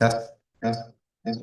Test, test, test.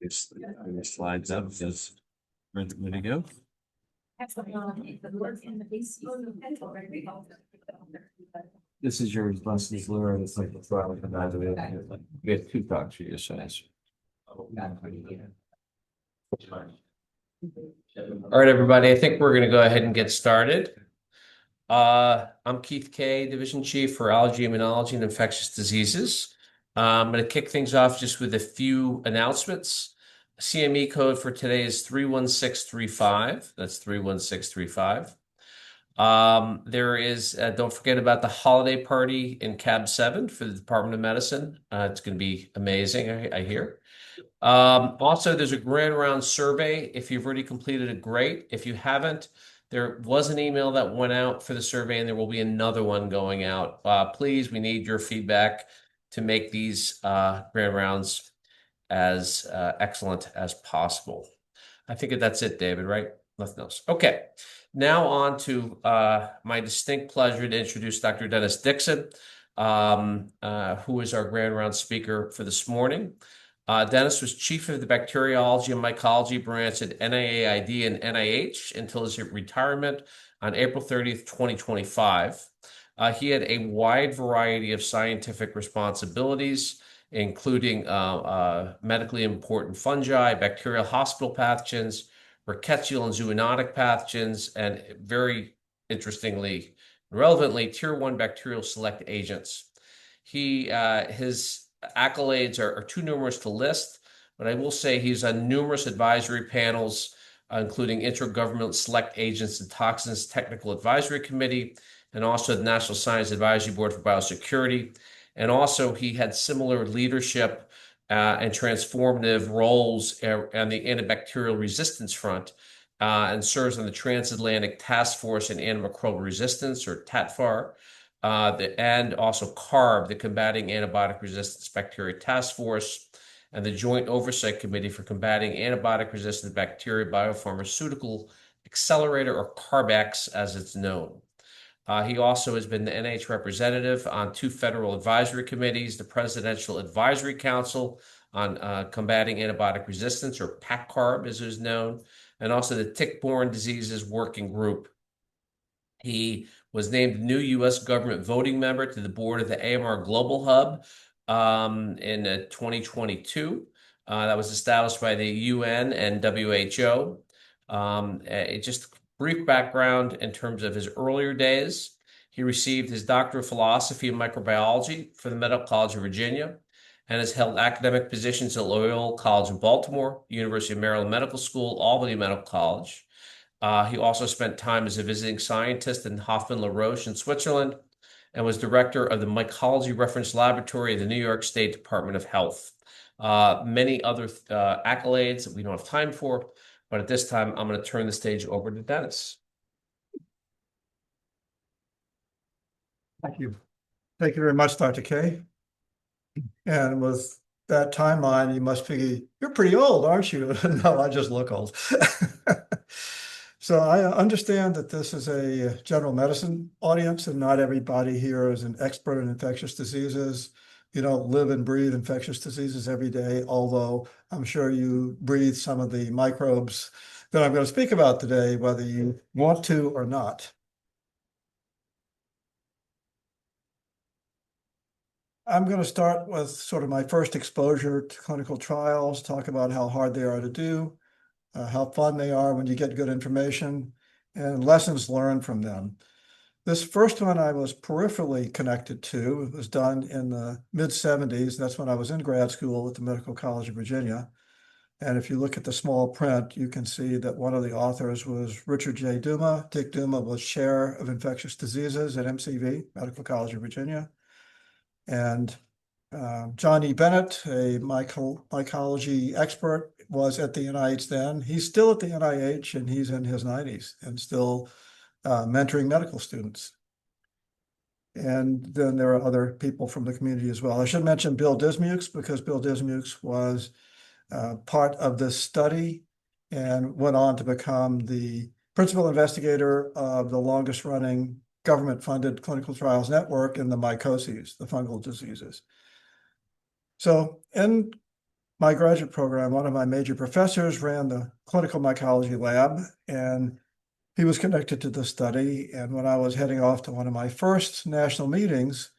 These slides up, just ready to go. This is your lessons learned. It's like the trial evaluation. We have two talk sheet essays. All right, everybody. I think we're going to go ahead and get started. I'm Keith Kay, Division Chief for Allergy, Immunology, and Infectious Diseases. I'm going to kick things off just with a few announcements. CME code for today is 31635. That's 31635. There is, don't forget about the holiday party in Cab 7 for the Department of Medicine. It's going to be amazing, I hear. Also, there's a grand round survey. If you've already completed it, great. If you haven't, there was an email that went out for the survey, and there will be another one going out. Please, we need your feedback to make these grand rounds as excellent as possible. I think that's it, David, right? Nothing else. Okay. Now on to my distinct pleasure to introduce Dr. Dennis Dixon, who is our grand round speaker for this morning. Dennis was chief of the Bacteriology and Mycology branch at NIAID and NIH until his retirement on April 30th, 2025. He had a wide variety of scientific responsibilities, including medically important fungi, bacterial hospital pathogens, rickettsial and zoonotic pathogens, and very interestingly, relevantly, tier 1 bacterial select agents. His accolades are too numerous to list, but I will say he's on numerous advisory panels, including Intergovernmental Select Agents and Toxins Technical Advisory Committee, and also the National Science Advisory Board for Biosecurity. And also he had similar leadership and transformative roles on the antibacterial resistance front, and serves on the Transatlantic Task Force in Antimicrobial Resistance, or TATFAR, and also CARB, the Combating Antibiotic Resistance Bacteria Task Force, and the Joint Oversight Committee for Combating Antibiotic-Resistant Bacteria Biopharmaceutical Accelerator, or CARB-X as it's known. He also has been the NIH representative on 2 federal advisory committees, the Presidential Advisory Council on Combating Antibiotic Resistance, or PACCARB as it is known, and also the Tick-Borne Diseases Working Group. He was named new U.S. government voting member to the board of the AMR Global Hub in 2022. That was established by the UN and WHO. Just brief background in terms of his earlier days. He received his Doctor of Philosophy in Microbiology from the Medical College of Virginia and has held academic positions at Loyola College in Baltimore, University of Maryland Medical School, Albany Medical College. He also spent time as a visiting scientist in Hoffmann-La Roche in Switzerland and was director of the Mycology Reference Laboratory of the New York State Department of Health. Many other accolades that we don't have time for, but at this time, I'm going to turn the stage over to Dennis. Thank you. Thank you very much, Dr. K. And with that timeline, you must figure you're pretty old, aren't you? No, I just look old. So I understand that this is a general medicine audience and not everybody here is an expert in infectious diseases. You don't live and breathe infectious diseases every day, although I'm sure you breathe some of the microbes that I'm going to speak about today, whether you want to or not. I'm going to start with sort of my first exposure to clinical trials, talk about how hard they are to do, how fun they are when you get good information, and lessons learned from them. This first one I was peripherally connected to. It was done in the mid-70s. That's when I was in grad school at the Medical College of Virginia. And if you look at the small print, you can see that one of the authors was Richard J. Duma. Dick Duma was chair of infectious diseases at MCV, Medical College of Virginia. And John E. Bennett, a mycology expert, was at the NIH then. He's still at the NIH and he's in his 90s and still mentoring medical students. And then there are other people from the community as well. I should mention Bill Dismukes because Bill Dismukes was part of this study and went on to become the principal investigator of the longest running government-funded clinical trials network in the mycoses, the fungal diseases. So in my graduate program, one of my major professors ran the clinical mycology lab, and he was connected to the study. And when I was heading off to one of my first national meetings,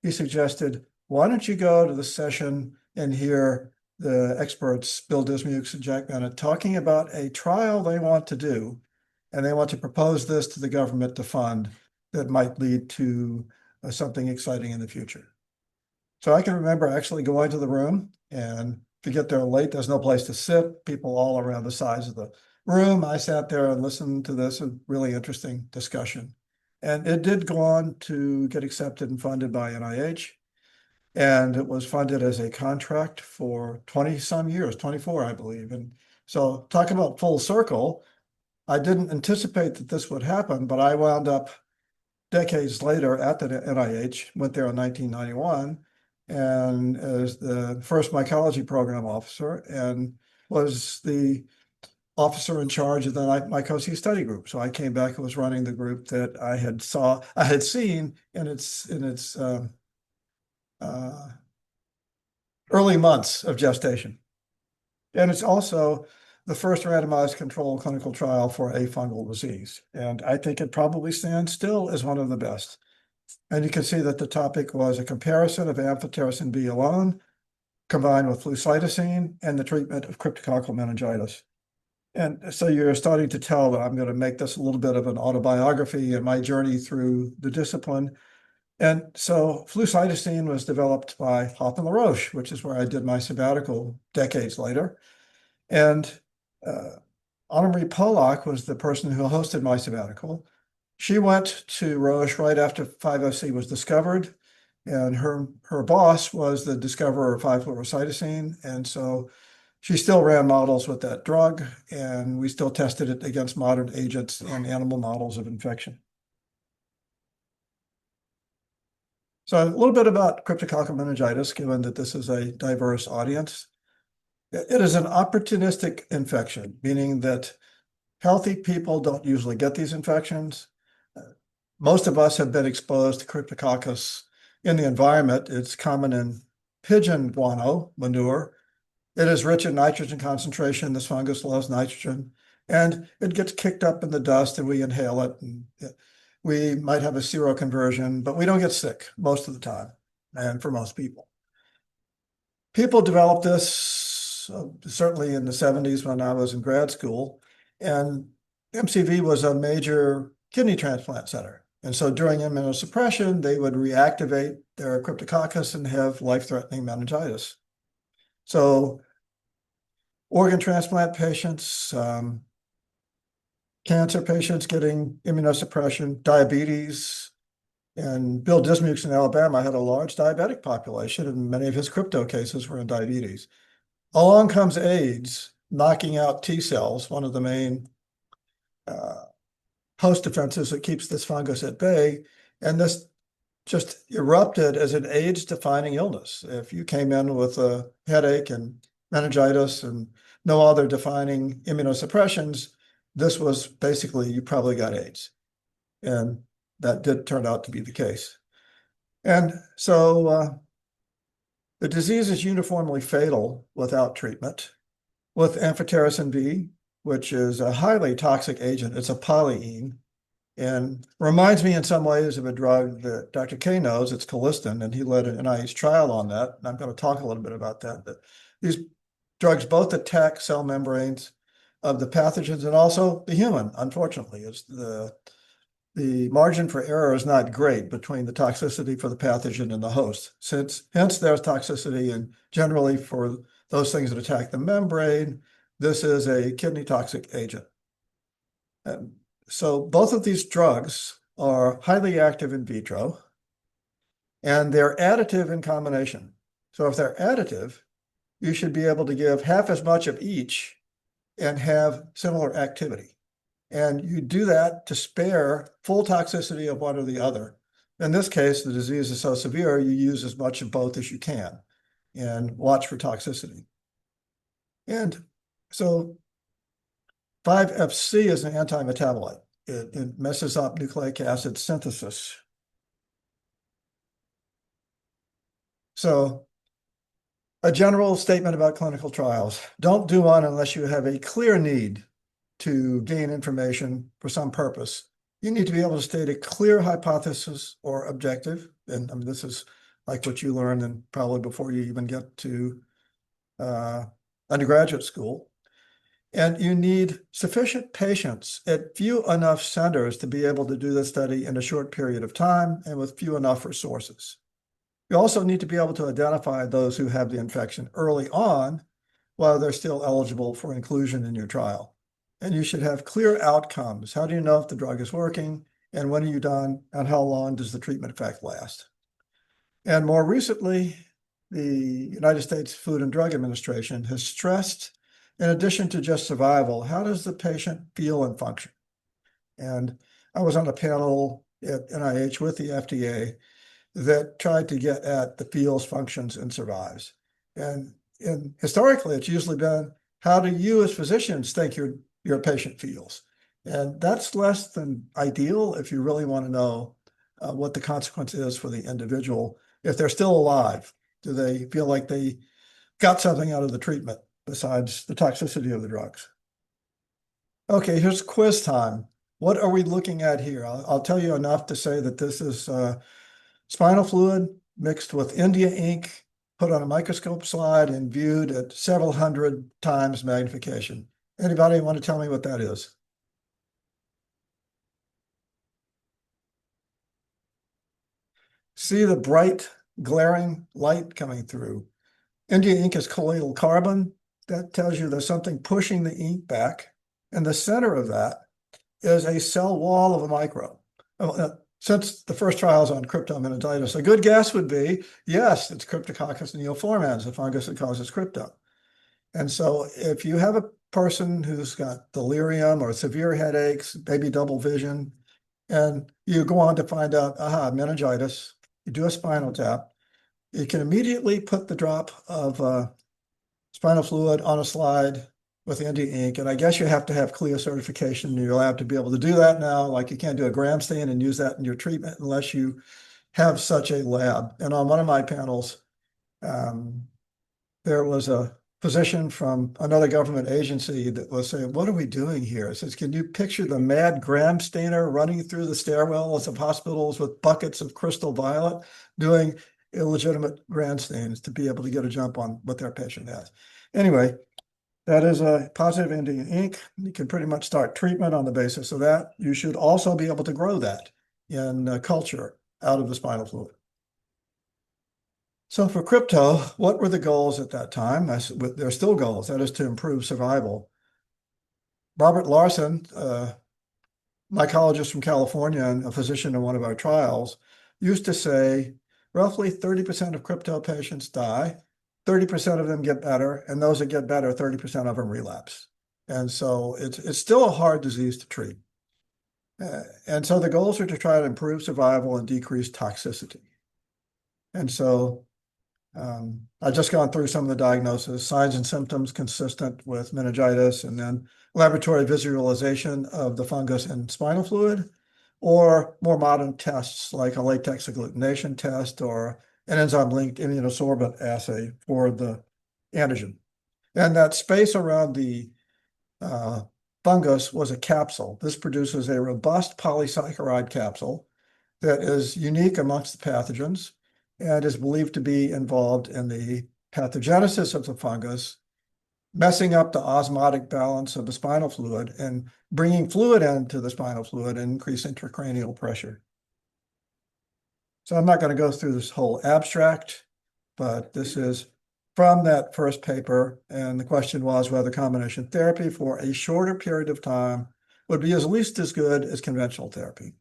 he suggested, why don't you go to the session and hear the experts, Bill Dismukes and Jack Bennett, talking about a trial they want to do, and they want to propose this to the government to fund that might lead to something exciting in the future. So I can remember actually going to the room, and if you get there late, there's no place to sit, people all around the sides of the room. I sat there and listened to this, a really interesting discussion. And it did go on to get accepted and funded by NIH. And it was funded as a contract for 20 some years, 24, I believe. And so talk about full circle. I didn't anticipate that this would happen, but I wound up decades later at the NIH, went there in 1991, and as the first mycology program officer, and was the officer in charge of the mycoses study group. So I came back and was running the group that I had seen in its early months of gestation. And it's also the first randomized controlled clinical trial for a fungal disease. And I think it probably stands still as one of the best. And you can see that the topic was a comparison of amphotericin B alone combined with flucytosine and the treatment of cryptococcal meningitis. And so you're starting to tell that I'm going to make this a little bit of an autobiography and my journey through the discipline. And so flucytosine was developed by Hoffmann-La Roche, which is where I did my sabbatical decades later. And Annemarie Polak was the person who hosted my sabbatical. She went to Roche right after 5-OC was discovered, and her boss was the discoverer of 5-fluorocytosine. And so she still ran models with that drug, and we still tested it against modern agents and animal models of infection. So a little bit about cryptococcal meningitis, given that this is a diverse audience. It is an opportunistic infection, meaning that healthy people don't usually get these infections. most of us have been exposed to Cryptococcus in the environment. It's common in pigeon guano manure. It is rich in nitrogen concentration. This fungus loves nitrogen, and it gets kicked up in the dust and we inhale it. And we might have a seroconversion, but we don't get sick most of the time, and for most people. People developed this certainly in the 70s when I was in grad school, and MCV was a major kidney transplant center. And so during immunosuppression, they would reactivate their Cryptococcus and have life-threatening meningitis. So organ transplant patients, cancer patients getting immunosuppression, diabetes, and Bill Dismukes in Alabama had a large diabetic population, and many of his crypto cases were in diabetes. Along comes AIDS, knocking out T cells, one of the main host defenses that keeps this fungus at bay. And this just erupted as an AIDS-defining illness. If you came in with a headache and meningitis and no other defining immunosuppressions, this was basically, you probably got AIDS. And that did turn out to be the case. And so the disease is uniformly fatal without treatment. With amphotericin B, which is a highly toxic agent, it's a polyene, and reminds me in some ways of a drug that Dr. K knows. It's colistin, and he led an NIAID trial on that. And I'm going to talk a little bit about that. But these drugs both attack cell membranes of the pathogens and also the human, unfortunately. Is the margin for error is not great between the toxicity for the pathogen and the host. Hence there's toxicity, and generally for those things that attack the membrane, this is a kidney toxic agent. So both of these drugs are highly active in vitro, and they're additive in combination. So if they're additive, you should be able to give half as much of each and have similar activity. And you do that to spare full toxicity of one or the other. In this case, the disease is so severe, you use as much of both as you can and watch for toxicity. And so 5-FC is an anti-metabolite. It messes up nucleic acid synthesis. So a general statement about clinical trials. Don't do one unless you have a clear need to gain information for some purpose. You need to be able to state a clear hypothesis or objective. And I mean, this is like what you learned and probably before you even get to undergraduate school. And you need sufficient patients at few enough centers to be able to do the study in a short period of time and with few enough resources. You also need to be able to identify those who have the infection early on while they're still eligible for inclusion in your trial. And you should have clear outcomes. How do you know if the drug is working? And when are you done? And how long does the treatment effect last? And more recently, the United States Food and Drug Administration has stressed, in addition to just survival, how does the patient feel and function? And I was on a panel at NIH with the FDA that tried to get at the feels, functions, and survives. And historically, it's usually been, how do you as physicians think your patient feels? And that's less than ideal if you really want to know what the consequence is for the individual. If they're still alive, do they feel like they got something out of the treatment besides the toxicity of the drugs? Okay, here's quiz time. What are we looking at here? I'll tell you enough to say that this is spinal fluid mixed with India ink, put on a microscope slide and viewed at several hundred times magnification. Anybody want to tell me what that is? See the bright, glaring light coming through. India ink is colloidal carbon. That tells you there's something pushing the ink back. And the center of that is a cell wall of a microbe. Since the first trials on cryptomeningitis, a good guess would be, yes, it's Cryptococcus neoformans, the fungus that causes crypto. And so if you have a person who's got delirium or severe headaches, maybe double vision, and you go on to find out, meningitis, you do a spinal tap, you can immediately put the drop of spinal fluid on a slide with India ink. And I guess you have to have CLIA certification in your lab to be able to do that now. Like you can't do a gram stain and use that in your treatment unless you have such a lab. And on one of my panels, there was a physician from another government agency that was saying, what are we doing here? It says, can you picture the mad gram stainer running through the stairwells of hospitals with buckets of crystal violet doing illegitimate gram stains to be able to get a jump on what their patient has? Anyway, that is a positive Indian ink. You can pretty much start treatment on the basis of that. You should also be able to grow that in culture out of the spinal fluid. So for crypto, what were the goals at that time? There are still goals, that is to improve survival. Robert Larson, a mycologist from California and a physician in one of our trials, used to say roughly 30% of crypto patients die, 30% of them get better, and those that get better, 30% of them relapse. And so it's still a hard disease to treat. And so the goals are to try to improve survival and decrease toxicity. And so I've just gone through some of the diagnosis, signs and symptoms consistent with meningitis, and then laboratory visualization of the fungus and spinal fluid, or more modern tests like a latex agglutination test or an enzyme-linked immunosorbent assay for the antigen. And that space around the fungus was a capsule. This produces a robust polysaccharide capsule that is unique amongst the pathogens and is believed to be involved in the pathogenesis of the fungus, messing up the osmotic balance of the spinal fluid and bringing fluid into the spinal fluid and increase intracranial pressure. So I'm not going to go through this whole abstract, but this is from that first paper. And the question was whether combination therapy for a shorter period of time would be at least as good as conventional therapy.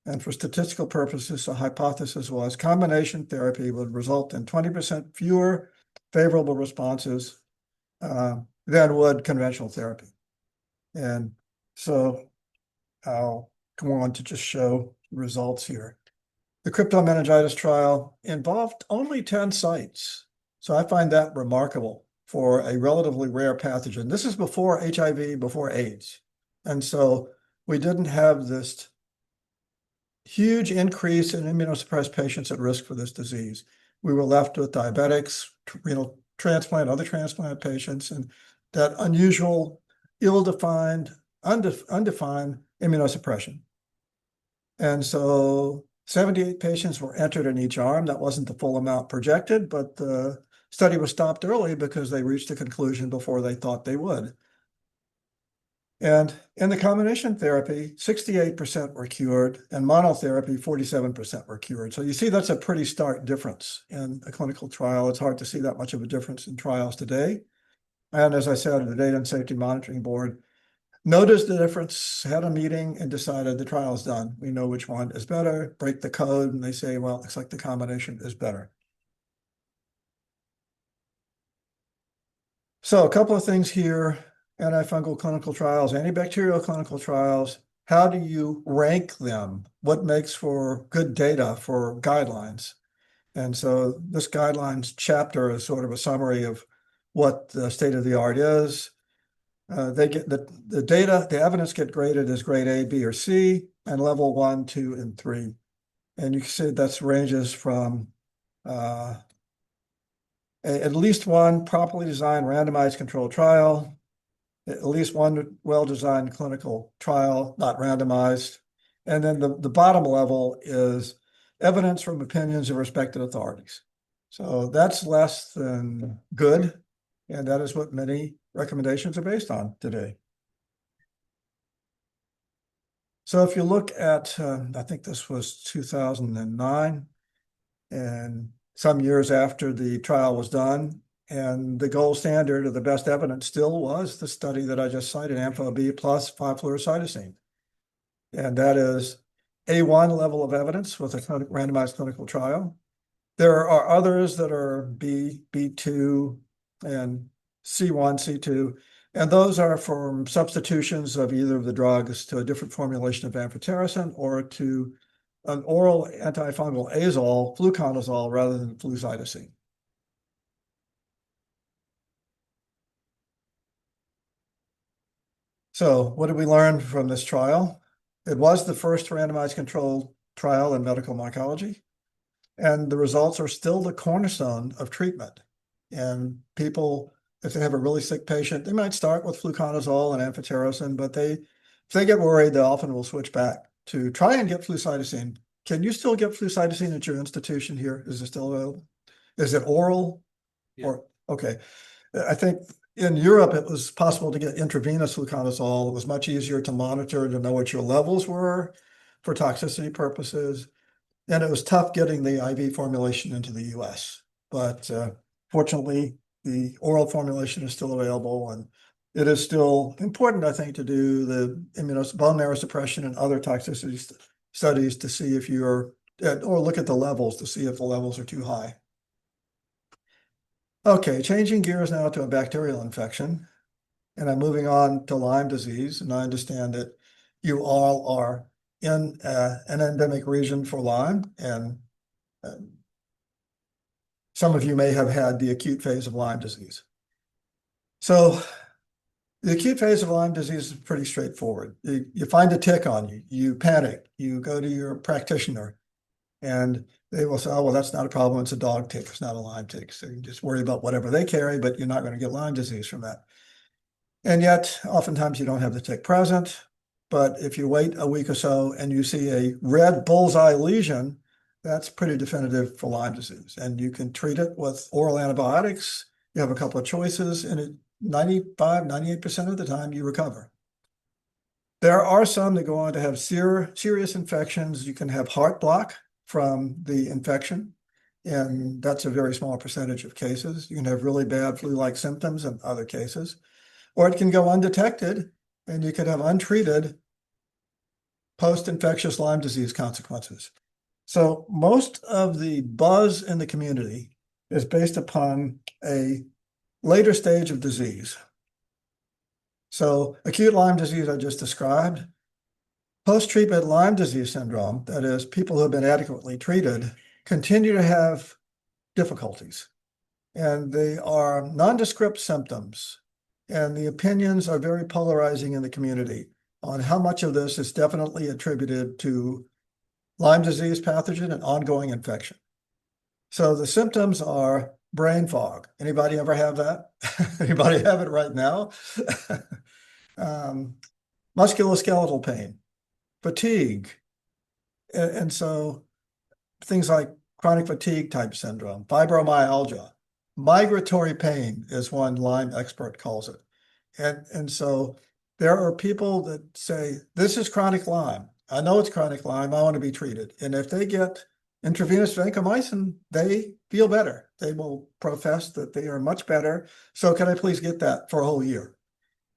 And for statistical purposes, the hypothesis was combination therapy would result in 20% fewer favorable responses than would conventional therapy. And so I'll go on to just show results here. The cryptomeningitis trial involved only 10 sites. So I find that remarkable for a relatively rare pathogen. This is before HIV, before AIDS. And so we didn't have this huge increase in immunosuppressed patients at risk for this disease. We were left with diabetics, renal transplant, other transplant patients, and that unusual, ill-defined, undefined immunosuppression. And so 78 patients were entered in each arm. That wasn't the full amount projected, but the study was stopped early because they reached a conclusion before they thought they would. And in the combination therapy, 68% were cured, and monotherapy, 47% were cured. So you see that's a pretty stark difference in a clinical trial. It's hard to see that much of a difference in trials today. And as I said, the Data and Safety Monitoring Board noticed the difference, had a meeting, and decided the trial is done. We know which one is better, break the code, and they say, well, it looks like the combination is better. So a couple of things here. Antifungal clinical trials, antibacterial clinical trials, how do you rank them? What makes for good data for guidelines? And so this guidelines chapter is sort of a summary of what the state of the art is. They get the data, the evidence get graded as grade A, B, or C, and level 1, 2, and 3. And you can see that's ranges from at least one properly designed randomized controlled trial, at least one well-designed clinical trial, not randomized. And then the bottom level is evidence from opinions of respected authorities. So that's less than good. And that is what many recommendations are based on today. So if you look at, I think this was 2009, and some years after the trial was done, and the gold standard of the best evidence still was the study that I just cited, Ampho-B plus 5-fluorocytosine. And that is A1 level of evidence with a randomized clinical trial. There are others that are B, B2, and C1, C2, and those are from substitutions of either of the drugs to a different formulation of amphotericin or to an oral antifungal azole, fluconazole, rather than flucytosine. So what did we learn from this trial? It was the first randomized controlled trial in medical mycology, and the results are still the cornerstone of treatment. And people, if they have a really sick patient, they might start with fluconazole and amphotericin, but if they get worried, they often will switch back to try and get flucytosine. Can you still get flucytosine at your institution here? Is it still available? Is it oral? Yeah. Or, okay. I think in Europe, it was possible to get intravenous fluconazole. It was much easier to monitor, to know what your levels were for toxicity purposes. And it was tough getting the IV formulation into the US. But fortunately, the oral formulation is still available. And it is still important, I think, to do the bone marrow suppression and other toxicity studies to see if you're, or look at the levels to see if the levels are too high. Okay, changing gears now to a bacterial infection. And I'm moving on to Lyme disease. And I understand that you all are in an endemic region for Lyme. And some of you may have had the acute phase of Lyme disease. So the acute phase of Lyme disease is pretty straightforward. You find a tick on you, you panic, you go to your practitioner, and they will say, oh, well, that's not a problem. It's a dog tick. It's not a Lyme tick. So you just worry about whatever they carry, but you're not going to get Lyme disease from that. And yet, oftentimes you don't have the tick present. But if you wait a week or so and you see a red bullseye lesion, that's pretty definitive for Lyme disease. And you can treat it with oral antibiotics. You have a couple of choices, and 95, 98% of the time you recover. There are some that go on to have serious infections. You can have heart block from the infection, and that's a very small percentage of cases. You can have really bad flu-like symptoms in other cases, or it can go undetected, and you could have untreated post-infectious Lyme disease consequences. So most of the buzz in the community is based upon a later stage of disease. So acute Lyme disease I just described. Post-treatment Lyme disease syndrome, that is, people who have been adequately treated, continue to have difficulties. And they are nondescript symptoms. And the opinions are very polarizing in the community on how much of this is definitely attributed to Lyme disease pathogen and ongoing infection. So the symptoms are brain fog. Anybody ever have that? Anybody have it right now? Musculoskeletal pain, fatigue. And so things like chronic fatigue type syndrome, fibromyalgia, migratory pain is one Lyme expert calls it. And so there are people that say, this is chronic Lyme. I know it's chronic Lyme. I want to be treated. And if they get intravenous vancomycin, they feel better. They will profess that they are much better. So can I please get that for a whole year?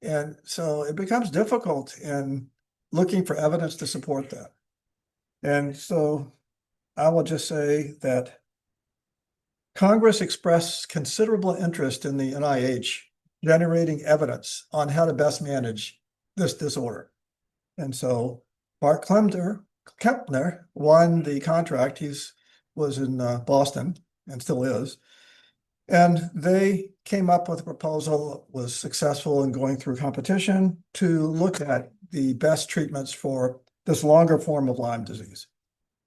And so it becomes difficult in looking for evidence to support that. And so I will just say that Congress expressed considerable interest in the NIH generating evidence on how to best manage this disorder. And so Mark Kempner won the contract. He was in Boston and still is. And they came up with a proposal that was successful in going through competition to look at the best treatments for this longer form of Lyme disease.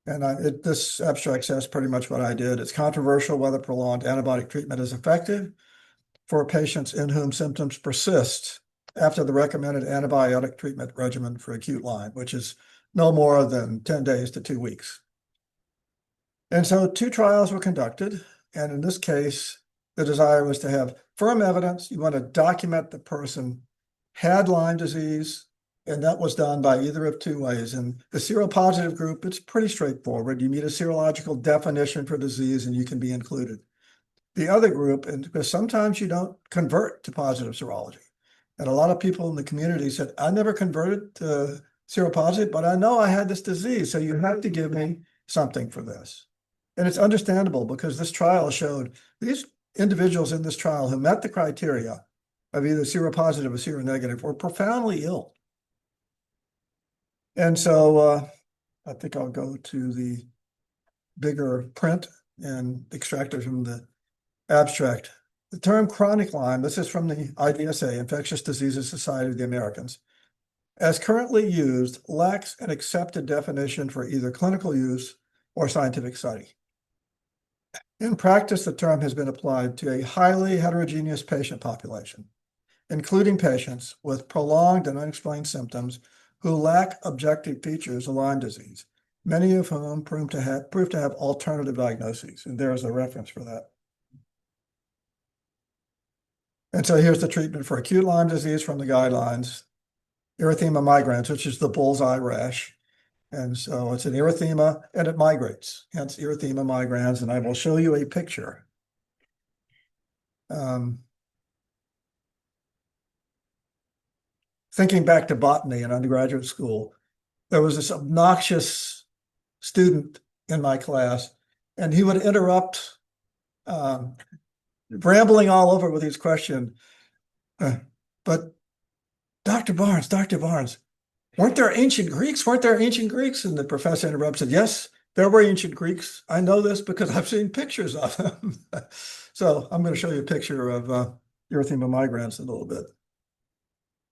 And this abstract says pretty much what I did. It's controversial whether prolonged antibiotic treatment is effective for patients in whom symptoms persist after the recommended antibiotic treatment regimen for acute Lyme, which is no more than 10 days to 2 weeks. And so 2 trials were conducted. And in this case, the desire was to have firm evidence. You want to document the person had Lyme disease, and that was done by either of 2 ways. In the seropositive group, it's pretty straightforward. You meet a serological definition for disease and you can be included. The other group, and because sometimes you don't convert to positive serology. And a lot of people in the community said, I never converted to seropositive, but I know I had this disease. So you have to give me something for this. And it's understandable because this trial showed these individuals in this trial who met the criteria of either seropositive or seronegative were profoundly ill. And so I think I'll go to the bigger print and extract it from the abstract. The term chronic Lyme, this is from the IDSA, Infectious Diseases Society of the Americans. as currently used, lacks an accepted definition for either clinical use or scientific study. In practice, the term has been applied to a highly heterogeneous patient population, including patients with prolonged and unexplained symptoms who lack objective features of Lyme disease, many of whom prove to have alternative diagnoses. And there's a reference for that. And so here's the treatment for acute Lyme disease from the guidelines. Erythema migrans, which is the bullseye rash. And so it's an erythema and it migrates, hence erythema migrans. And I will show you a picture. Thinking back to botany in undergraduate school, there was this obnoxious student in my class, and he would interrupt, rambling all over with his question. But Dr. Barnes, weren't there ancient Greeks? Weren't there ancient Greeks? And the professor interrupts and said, yes, there were ancient Greeks. I know this because I've seen pictures of them. So I'm going to show you a picture of erythema migrans in a little bit.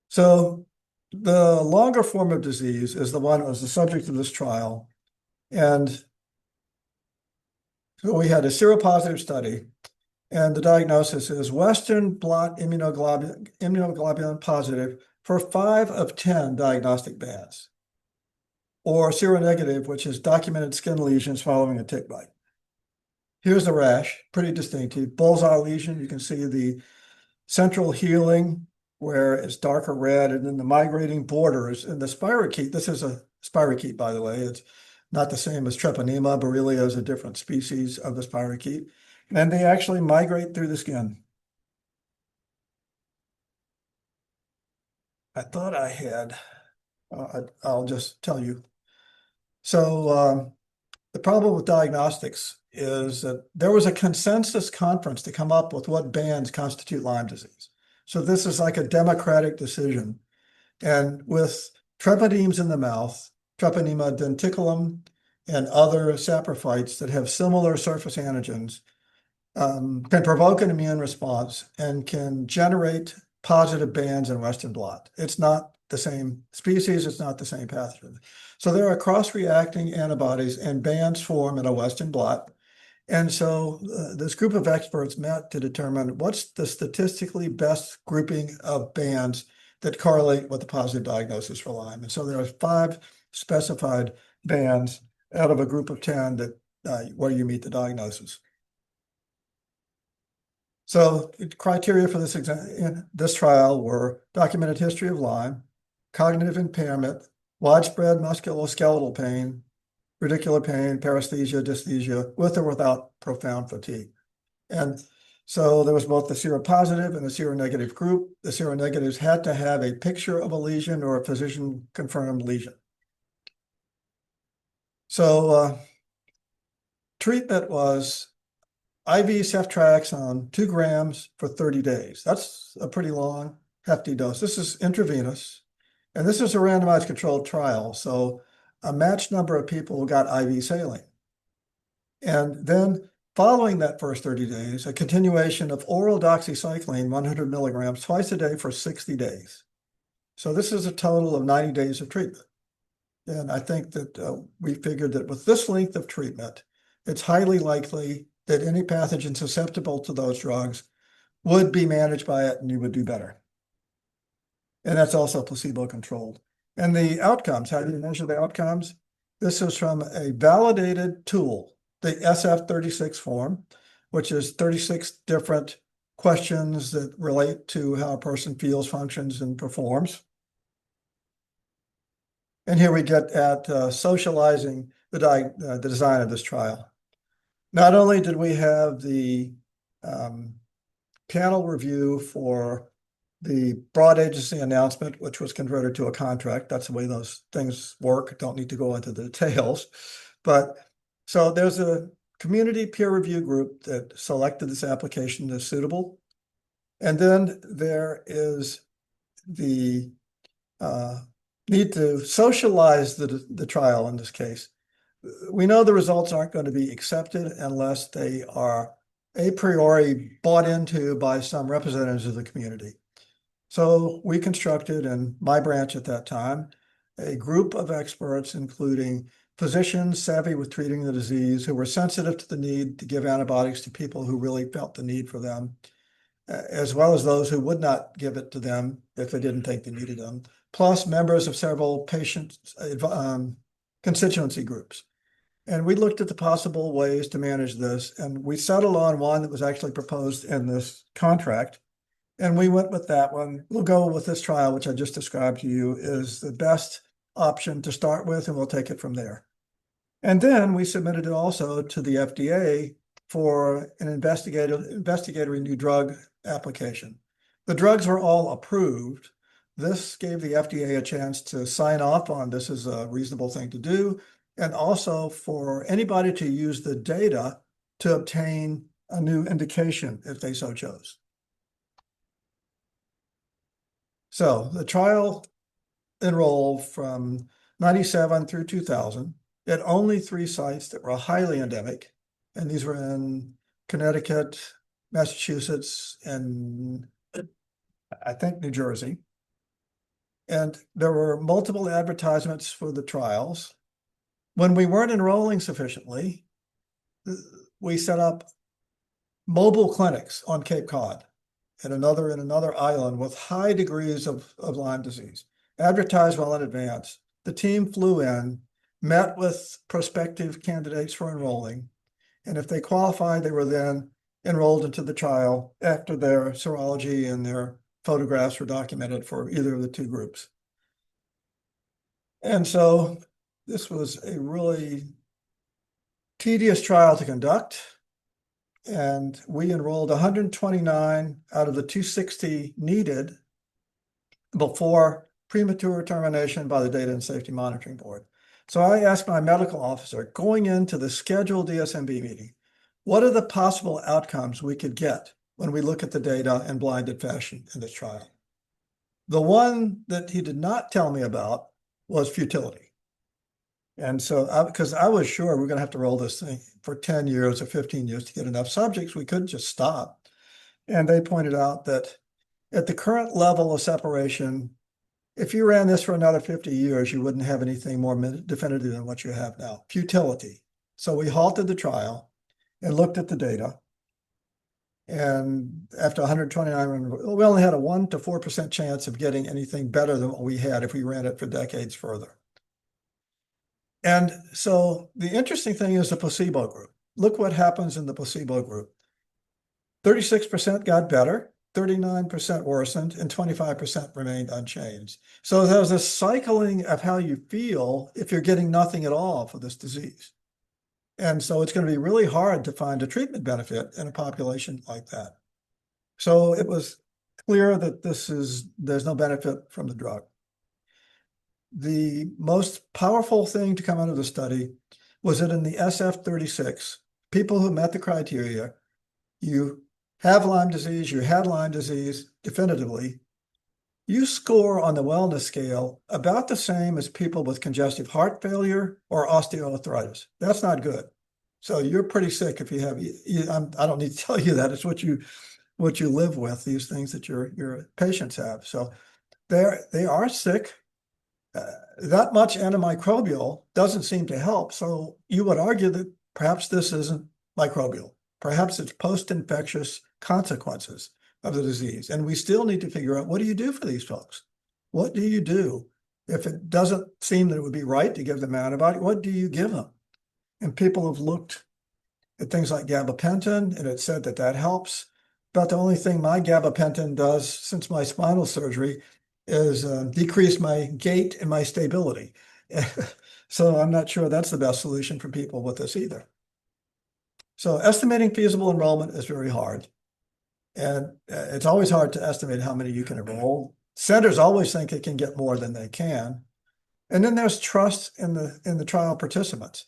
So the longer form of disease is the one that was the subject of this trial. And so we had a seropositive study, and the diagnosis is Western blot immunoglobulin positive for 5 of 10 diagnostic bands, or seronegative, which is documented skin lesions following a tick bite. Here's the rash, pretty distinctive. Bullseye lesion, you can see the central healing where it's darker red, and then the migrating borders. And the spirochete, this is a spirochete, by the way. It's not the same as Treponema. Borrelia is a different species of the spirochete. And they actually migrate through the skin. I thought I had, I'll just tell you. So the problem with diagnostics is that there was a consensus conference to come up with what bands constitute Lyme disease. So this is like a democratic decision. And with treponemes in the mouth, Treponema denticulum, and other saprophytes that have similar surface antigens, can provoke an immune response and can generate positive bands in Western blot. It's not the same species, it's not the same pathogen. So there are cross-reacting antibodies and bands form in a Western blot. And so this group of experts met to determine what's the statistically best grouping of bands that correlate with the positive diagnosis for Lyme. And so there are 5 specified bands out of a group of 10 that where you meet the diagnosis. So criteria for this trial were documented history of Lyme, cognitive impairment, widespread musculoskeletal pain, radicular pain, paresthesia, dysesthesia, with or without profound fatigue. And so there was both the seropositive and the seronegative group. The seronegatives had to have a picture of a lesion or a physician-confirmed lesion. So treatment was IV ceftriaxone, 2 grams for 30 days. That's a pretty long, hefty dose. This is intravenous, and this is a randomized controlled trial. So a matched number of people got IV saline. And then following that first 30 days, a continuation of oral doxycycline, 100 milligrams twice a day for 60 days. So this is a total of 90 days of treatment. And I think that we figured that with this length of treatment, it's highly likely that any pathogen susceptible to those drugs would be managed by it and you would do better. And that's also placebo-controlled. And the outcomes, how do you measure the outcomes? This is from a validated tool, the SF-36 form, which is 36 different questions that relate to how a person feels, functions, and performs. And here we get at socializing the design of this trial. Not only did we have the panel review for the broad agency announcement, which was converted to a contract. That's the way those things work. Don't need to go into the details. But so there's a community peer review group that selected this application as suitable. And then there is the need to socialize the trial in this case. We know the results aren't going to be accepted unless they are a priori bought into by some representatives of the community. So we constructed, in my branch at that time, a group of experts, including physicians savvy with treating the disease, who were sensitive to the need to give antibiotics to people who really felt the need for them, as well as those who would not give it to them if they didn't think they needed them, plus members of several patient constituency groups. And we looked at the possible ways to manage this, and we settled on one that was actually proposed in this contract. And we went with that one. We'll go with this trial, which I just described to you, is the best option to start with, and we'll take it from there. And then we submitted it also to the FDA for an investigatory new drug application. The drugs were all approved. This gave the FDA a chance to sign off on this as a reasonable thing to do, and also for anybody to use the data to obtain a new indication if they so chose. So the trial enrolled from 97 through 2000 at only 3 sites that were highly endemic, and these were in Connecticut, Massachusetts, and I think New Jersey. And there were multiple advertisements for the trials. When we weren't enrolling sufficiently, we set up mobile clinics on Cape Cod and another island with high degrees of Lyme disease, advertised well in advance. The team flew in, met with prospective candidates for enrolling, and if they qualified, they were then enrolled into the trial after their serology and their photographs were documented for either of the 2 groups. And so this was a really tedious trial to conduct, and we enrolled 129 out of the 260 needed before premature termination by the Data and Safety Monitoring Board. So I asked my medical officer, going into the scheduled DSMB meeting, what are the possible outcomes we could get when we look at the data in blinded fashion in this trial? The one that he did not tell me about was futility. And so, because I was sure we're going to have to roll this thing for 10 years or 15 years to get enough subjects, we couldn't just stop. And they pointed out that at the current level of separation, if you ran this for another 50 years, you wouldn't have anything more definitive than what you have now, futility. So we halted the trial and looked at the data. And after 129, we only had a 1 to 4% chance of getting anything better than what we had if we ran it for decades further. And so the interesting thing is the placebo group. Look what happens in the placebo group. 36% got better, 39% worsened, and 25% remained unchanged. So there's a cycling of how you feel if you're getting nothing at all for this disease. And so it's going to be really hard to find a treatment benefit in a population like that. So it was clear that there's no benefit from the drug. The most powerful thing to come out of the study was that in the SF-36, people who met the criteria, you have Lyme disease, you had Lyme disease definitively, you score on the wellness scale about the same as people with congestive heart failure or osteoarthritis. That's not good. So you're pretty sick if you have, I don't need to tell you that. It's what you live with, these things that your patients have. So they are sick. That much antimicrobial doesn't seem to help. So you would argue that perhaps this isn't microbial. Perhaps it's post-infectious consequences of the disease. And we still need to figure out, what do you do for these folks? What do you do if it doesn't seem that it would be right to give them antibiotic? What do you give them? And people have looked at things like gabapentin, and it said that that helps. But the only thing my gabapentin does since my spinal surgery is decrease my gait and my stability. So I'm not sure that's the best solution for people with this either. So estimating feasible enrollment is very hard. And it's always hard to estimate how many you can enroll. Centers always think they can get more than they can. And then there's trust in the trial participants.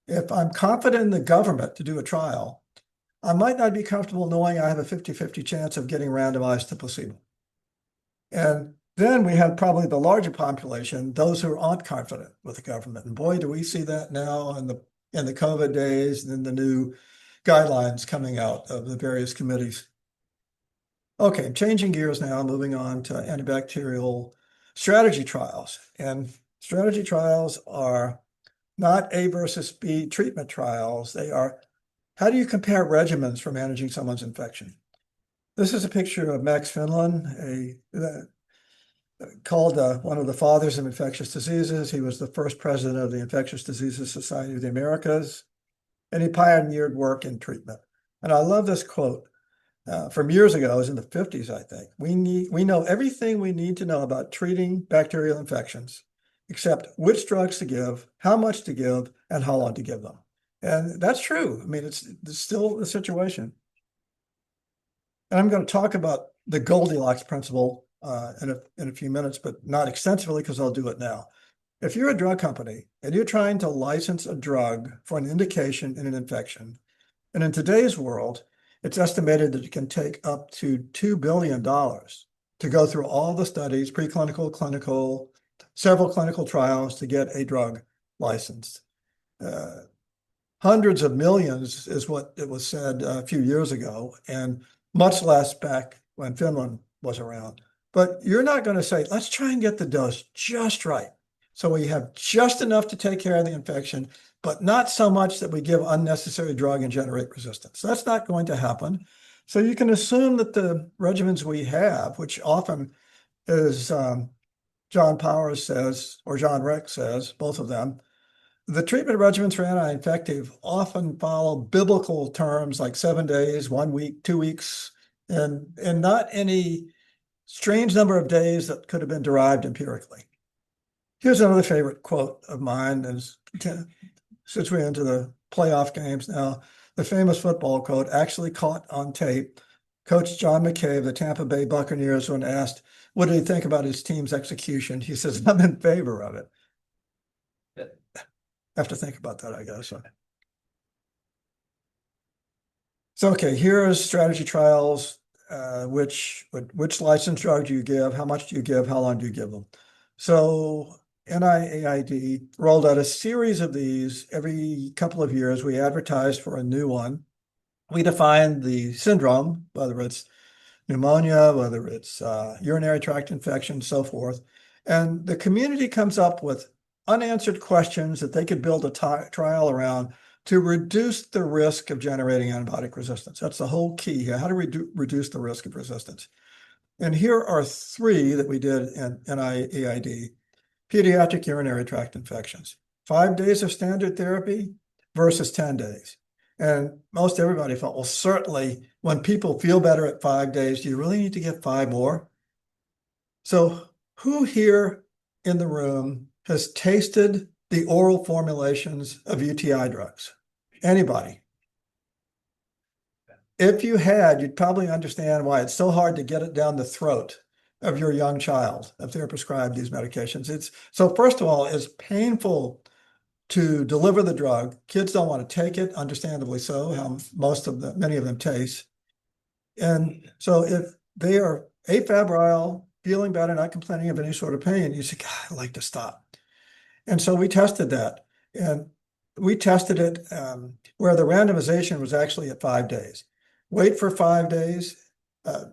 If I'm confident in the government to do a trial, I might not be comfortable knowing I have a 50-50 chance of getting randomized to placebo. And then we have probably the larger population, those who aren't confident with the government. And boy, do we see that now in the COVID days and in the new guidelines coming out of the various committees. Okay, changing gears now, moving on to antibacterial strategy trials. And strategy trials are not A versus B treatment trials. They are, how do you compare regimens for managing someone's infection? This is a picture of Max Finland, called one of the fathers of infectious diseases. He was the first president of the Infectious Diseases Society of the Americas, and he pioneered work in treatment. And I love this quote from years ago. It was in the 50s, I think. We know everything we need to know about treating bacterial infections, except which drugs to give, how much to give, and how long to give them. And that's true. I mean, it's still the situation. And I'm going to talk about the Goldilocks principle in a few minutes, but not extensively because I'll do it now. If you're a drug company and you're trying to license a drug for an indication in an infection, and in today's world, it's estimated that it can take up to $2 billion to go through all the studies, preclinical, clinical, several clinical trials to get a drug licensed. Hundreds of millions is what it was said a few years ago, and much less back when Finland was around. But you're not going to say, let's try and get the dose just right. So we have just enough to take care of the infection, but not so much that we give unnecessary drug and generate resistance. That's not going to happen. So you can assume that the regimens we have, which often is John Powers says, or John Rex says, both of them, the treatment regimens for anti-infective often follow biblical terms like 7 days, 1 week, 2 weeks, and not any strange number of days that could have been derived empirically. Here's another favorite quote of mine, since we're into the playoff games now, the famous football quote actually caught on tape. Coach John McKay of the Tampa Bay Buccaneers, when asked, what did he think about his team's execution? He says, I'm in favor of it. Have to think about that, I guess. So, okay, here is strategy trials. Which license drug do you give? How much do you give? How long do you give them? So NIAID rolled out a series of these every couple of years. We advertised for a new one. We defined the syndrome, whether it's pneumonia, whether it's urinary tract infection, so forth. And the community comes up with unanswered questions that they could build a trial around to reduce the risk of generating antibiotic resistance. That's the whole key here. How do we reduce the risk of resistance? And here are 3 that we did in NIAID. Pediatric urinary tract infections. 5 days of standard therapy versus 10 days. And most everybody felt, well, certainly when people feel better at 5 days, do you really need to get 5 more? So who here in the room has tasted the oral formulations of UTI drugs? Anybody? If you had, you'd probably understand why it's so hard to get it down the throat of your young child if they're prescribed these medications. So first of all, it's painful to deliver the drug. Kids don't want to take it, understandably so, how many of them taste. And so if they are afebrile, feeling better, not complaining of any sort of pain, you say, God, I'd like to stop. And so we tested that. And we tested it where the randomization was actually at 5 days. Wait for 5 days,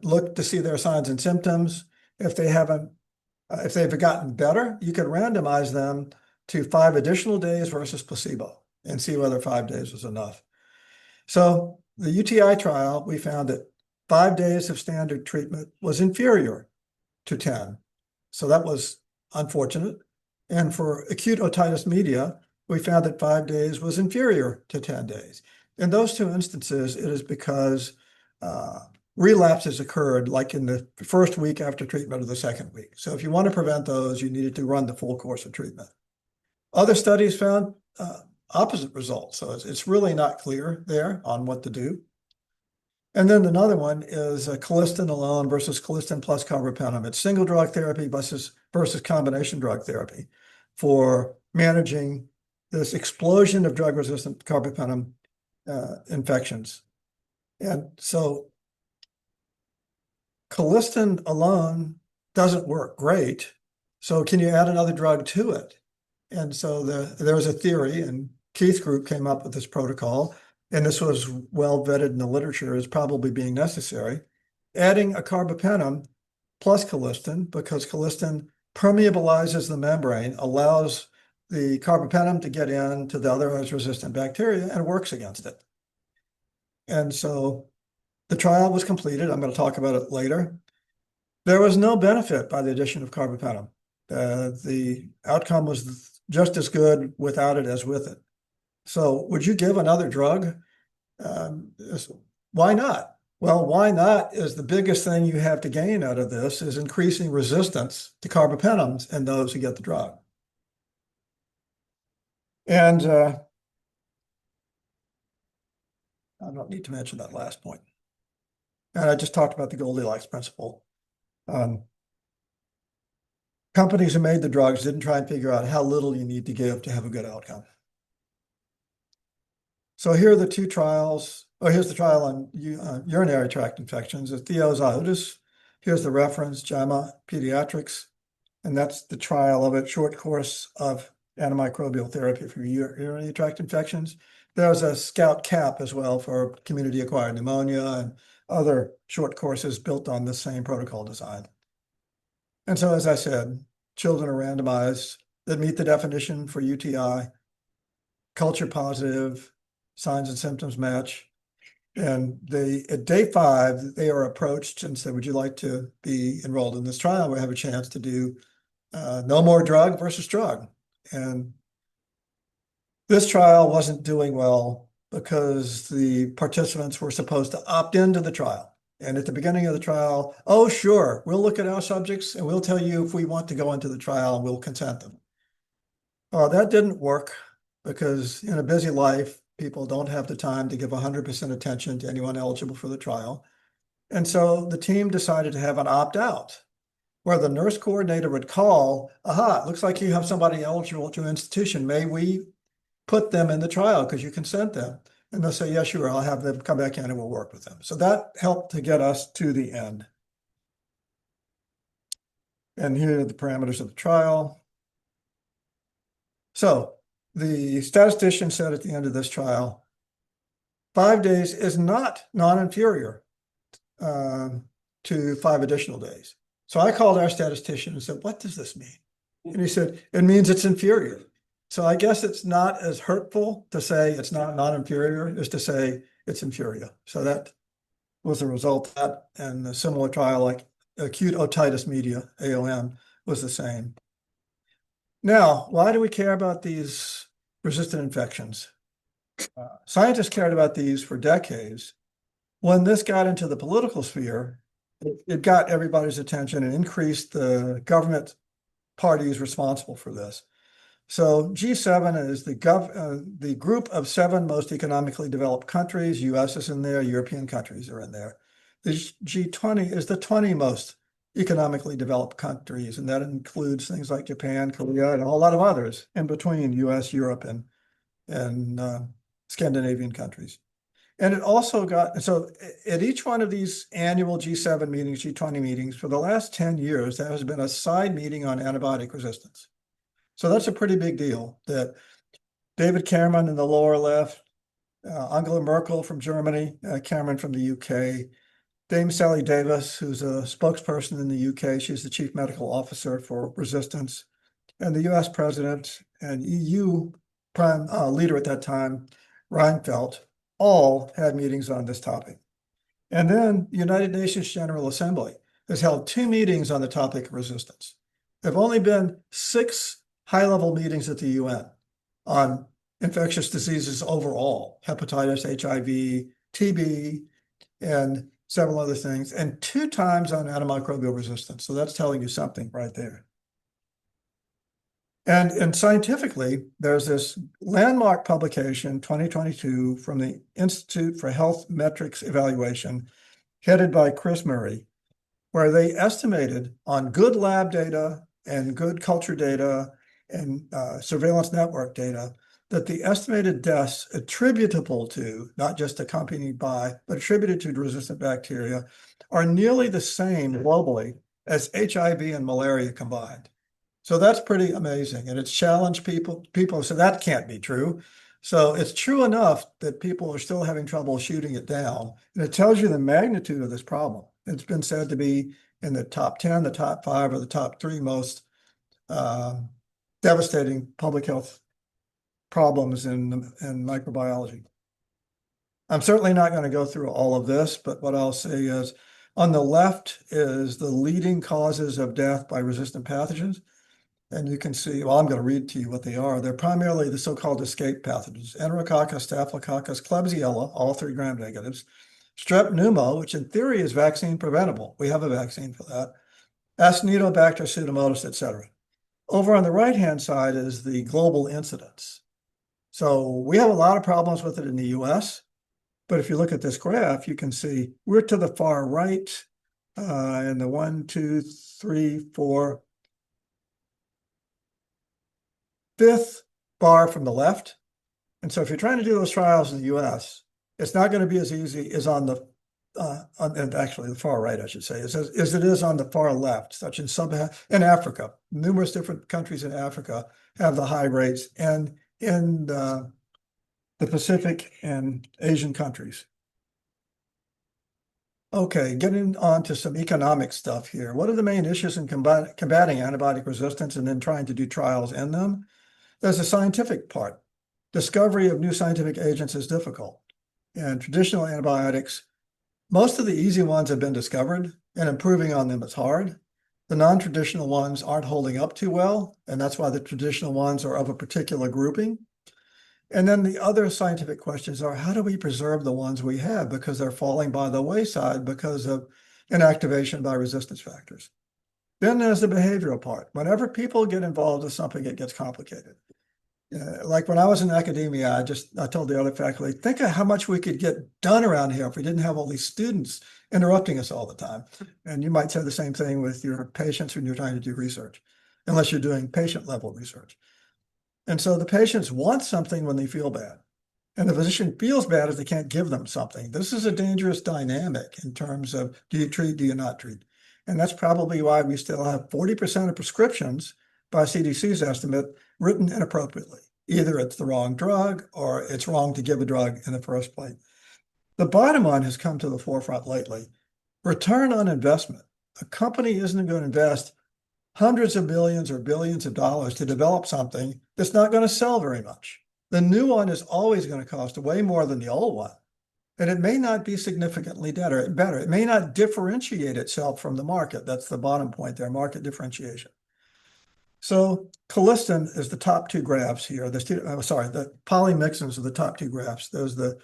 look to see their signs and symptoms. If they've gotten better, you can randomize them to 5 additional days versus placebo and see whether 5 days was enough. So the UTI trial, we found that 5 days of standard treatment was inferior to 10. So that was unfortunate. And for acute otitis media, we found that 5 days was inferior to 10 days. In those 2 instances, it is because relapses occurred like in the first week after treatment or the second week. So if you want to prevent those, you needed to run the full course of treatment. Other studies found opposite results. So it's really not clear there on what to do. And then another one is colistin alone versus colistin plus carbapenem. It's single drug therapy versus combination drug therapy for managing this explosion of drug-resistant carbapenem infections. And so colistin alone doesn't work great. So can you add another drug to it? And so there was a theory, and Keith's group came up with this protocol, and this was well vetted in the literature as probably being necessary. adding a carbapenem plus colistin, because colistin permeabilizes the membrane, allows the carbapenem to get into the otherwise resistant bacteria and works against it. And so the trial was completed. I'm going to talk about it later. There was no benefit by the addition of carbapenem. The outcome was just as good without it as with it. So would you give another drug? Why not? Well, why not is the biggest thing you have to gain out of this is increasing resistance to carbapenems in those who get the drug. And I don't need to mention that last point. And I just talked about the Goldilocks principle. Companies who made the drugs didn't try and figure out how little you need to give to have a good outcome. So here are the two trials. Oh, here's the trial on urinary tract infections. It's thioziotis. Here's the reference, JAMA Pediatrics. And that's the trial of a short course of antimicrobial therapy for urinary tract infections. There's a Scout CAP as well for community-acquired pneumonia and other short courses built on the same protocol design. And so, as I said, children are randomized that meet the definition for UTI, culture positive, signs and symptoms match. And at day 5, they are approached and said, would you like to be enrolled in this trial? We have a chance to do no more drug versus drug. And this trial wasn't doing well because the participants were supposed to opt into the trial. And at the beginning of the trial, oh, sure, we'll look at our subjects and we'll tell you if we want to go into the trial and we'll consent them. Well, that didn't work because in a busy life, people don't have the time to give 100% attention to anyone eligible for the trial. And so the team decided to have an opt-out where the nurse coordinator would call, aha, it looks like you have somebody eligible to an institution. May we put them in the trial because you consent them? And they'll say, yeah, sure, I'll have them come back in and we'll work with them. So that helped to get us to the end. And here are the parameters of the trial. So the statistician said at the end of this trial, 5 days is not non-inferior to 5 additional days. So I called our statistician and said, what does this mean? And he said, it means it's inferior. So I guess it's not as hurtful to say it's not non-inferior as to say it's inferior. So that was the result of that. And a similar trial like acute otitis media, AOM, was the same. Now, why do we care about these resistant infections? Scientists cared about these for decades. When this got into the political sphere, it got everybody's attention and increased the government parties responsible for this. So G7 is the group of 7 most economically developed countries. US is in there, European countries are in there. The G20 is the 20 most economically developed countries, and that includes things like Japan, Korea, and a whole lot of others in between US, Europe, and Scandinavian countries. And it also got, so at each one of these annual G7 meetings, G20 meetings, for the last 10 years, there has been a side meeting on antibiotic resistance. So that's a pretty big deal that David Cameron in the lower left, Angela Merkel from Germany, Cameron from the UK, Dame Sally Davis, who's a spokesperson in the UK, she's the chief medical officer for resistance, and the US president and EU prime leader at that time, Reinfeldt, all had meetings on this topic. And then the United Nations General Assembly has held 2 meetings on the topic of resistance. There have only been 6 high-level meetings at the UN on infectious diseases overall, hepatitis, HIV, TB, and several other things, and 2 times on antimicrobial resistance. So that's telling you something right there. And scientifically, there's this landmark publication, 2022, from the Institute for Health Metrics Evaluation, headed by Chris Murray, where they estimated on good lab data and good culture data and surveillance network data that the estimated deaths attributable to, not just accompanied by, but attributed to resistant bacteria are nearly the same globally as HIV and malaria combined. So that's pretty amazing. And it's challenged people. People say that can't be true. So it's true enough that people are still having trouble shooting it down. And it tells you the magnitude of this problem. It's been said to be in the top 10, the top 5, or the top 3 most devastating public health problems in microbiology. I'm certainly not going to go through all of this, but what I'll say is on the left is the leading causes of death by resistant pathogens. And you can see, well, I'm going to read to you what they are. They're primarily the so-called escape pathogens: Enterococcus, Staphylococcus, Klebsiella, all 3 gram negatives, Strep pneumo, which in theory is vaccine preventable. We have a vaccine for that. Acinetobacter pseudomonas, etc. Over on the right-hand side is the global incidence. So we have a lot of problems with it in the US, but if you look at this graph, you can see we're to the far right, in the 1, 2, 3, 4, 5th bar from the left. And so if you're trying to do those trials in the US, it's not going to be as easy as on the and actually the far right, I should say, as it is on the far left, such in Africa. Numerous different countries in Africa have the high rates, and in the Pacific and Asian countries. Okay, getting on to some economic stuff here. What are the main issues in combating antibiotic resistance and then trying to do trials in them? There's a scientific part. Discovery of new scientific agents is difficult. And traditional antibiotics, most of the easy ones have been discovered, and improving on them is hard. The non-traditional ones aren't holding up too well, and that's why the traditional ones are of a particular grouping. And then the other scientific questions are, how do we preserve the ones we have, because they're falling by the wayside because of inactivation by resistance factors. Then there's the behavioral part. Whenever people get involved with something, it gets complicated. Like when I was in academia, I told the other faculty, think of how much we could get done around here if we didn't have all these students interrupting us all the time. And you might say the same thing with your patients when you're trying to do research, unless you're doing patient level research. And so the patients want something when they feel bad, and the physician feels bad if they can't give them something. This is a dangerous dynamic in terms of, do you treat, do you not treat? And that's probably why we still have 40% of prescriptions by CDC's estimate written inappropriately. Either it's the wrong drug or it's wrong to give a drug in the first place. The bottom line has come to the forefront lately. Return on investment. A company isn't going to invest hundreds of millions or billions of dollars to develop something that's not going to sell very much. The new one is always going to cost way more than the old one. And it may not be significantly better. It may not differentiate itself from the market. That's the bottom point there, market differentiation. So colistin is the top 2 graphs here. The polymyxins are the top 2 graphs. There's the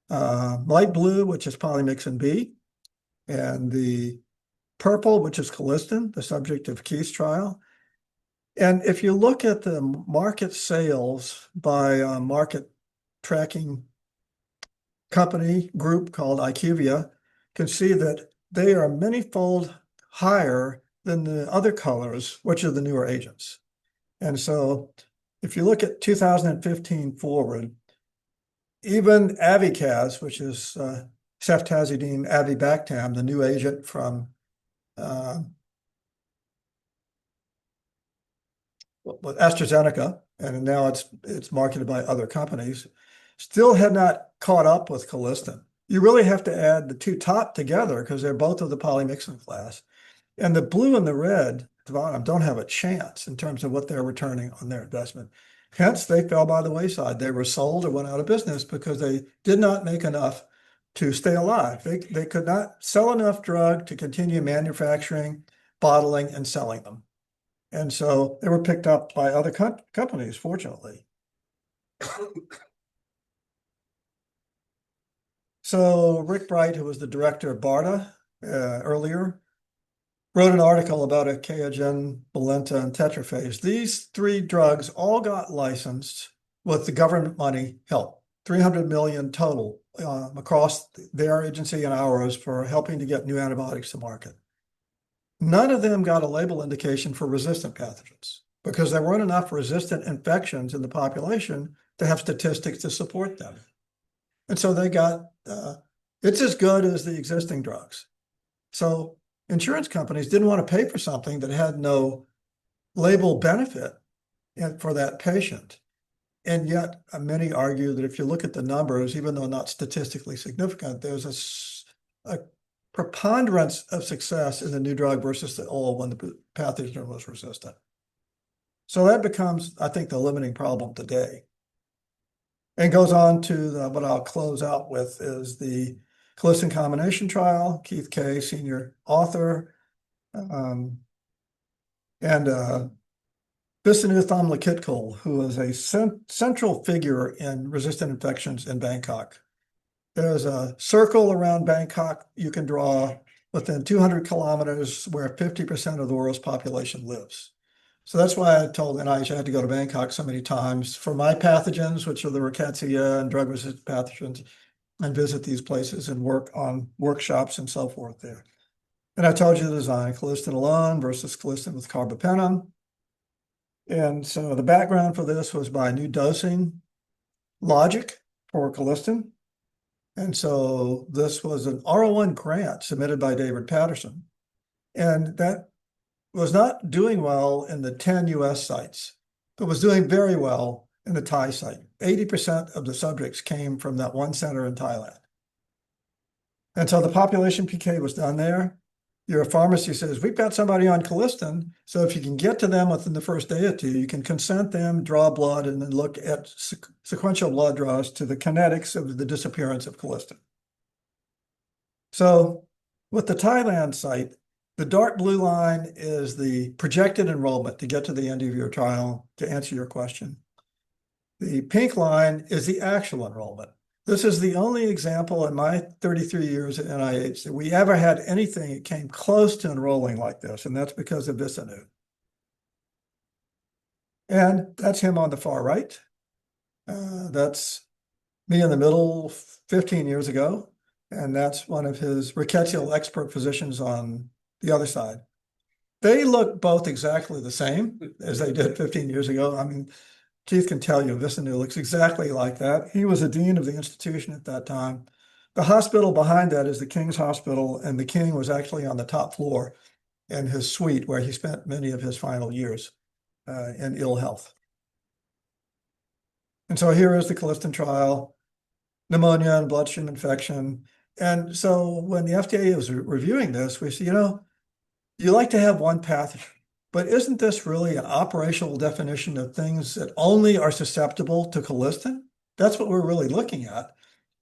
light blue, which is polymyxin B, and the purple, which is colistin, the subject of Keith's trial. And if you look at the market sales by market tracking company group called IQVIA, you can see that they are many-fold higher than the other colors, which are the newer agents. And so if you look at 2015 forward, even Avicaz, which is ceftazidime avibactam, the new agent from with AstraZeneca, and now it's marketed by other companies, still had not caught up with colistin. You really have to add the 2 top together because they're both of the polymyxin class. And the blue and the red at the bottom don't have a chance in terms of what they're returning on their investment. Hence, they fell by the wayside. They were sold or went out of business because they did not make enough to stay alive. They could not sell enough drug to continue manufacturing, bottling, and selling them. And so they were picked up by other companies, fortunately. So Rick Bright, who was the director of BARDA earlier, wrote an article about Achaogen, Bolenta, and Tetraphase. These 3 drugs all got licensed with the government money help, 300 million total across their agency and ours for helping to get new antibiotics to market. None of them got a label indication for resistant pathogens because there weren't enough resistant infections in the population to have statistics to support them. And so they got, it's as good as the existing drugs. So insurance companies didn't want to pay for something that had no label benefit for that patient. And yet many argue that if you look at the numbers, even though not statistically significant, there's a preponderance of success in the new drug versus the old when the pathogen was resistant. So that becomes, I think, the limiting problem today. And goes on to what I'll close out with is the colistin combination trial, Keith Kay, senior author, and Visanu Thomlikitkul, who is a central figure in resistant infections in Bangkok. There's a circle around Bangkok you can draw within 200 kilometers where 50% of the world's population lives. So that's why I told NIH I had to go to Bangkok so many times for my pathogens, which are the rickettsia and drug-resistant pathogens, and visit these places and work on workshops and so forth there. And I told you the design, colistin alone versus colistin with carbapenem. And so the background for this was by new dosing logic for colistin. And so this was an R01 grant submitted by David Patterson. And that was not doing well in the 10 US sites, but was doing very well in the Thai site. 80% of the subjects came from that one center in Thailand. And so the population PK was done there. Your pharmacy says, we've got somebody on colistin, so if you can get to them within the first day or two, you can consent them, draw blood, and then look at sequential blood draws to the kinetics of the disappearance of colistin. So with the Thailand site, the dark blue line is the projected enrollment to get to the end of your trial, to answer your question. The pink line is the actual enrollment. This is the only example in my 33 years at NIH that we ever had anything that came close to enrolling like this, and that's because of Visanu. And that's him on the far right. That's me in the middle 15 years ago, and that's one of his rickettsial expert physicians on the other side. They look both exactly the same as they did 15 years ago. I mean, Keith can tell you, Visanu looks exactly like that. He was a dean of the institution at that time. The hospital behind that is the King's Hospital, and the King was actually on the top floor in his suite where he spent many of his final years in ill health. And so here is the colistin trial, pneumonia and bloodstream infection. And so when the FDA was reviewing this, we said, you like to have one pathogen, but isn't this really an operational definition of things that only are susceptible to colistin? That's what we're really looking at.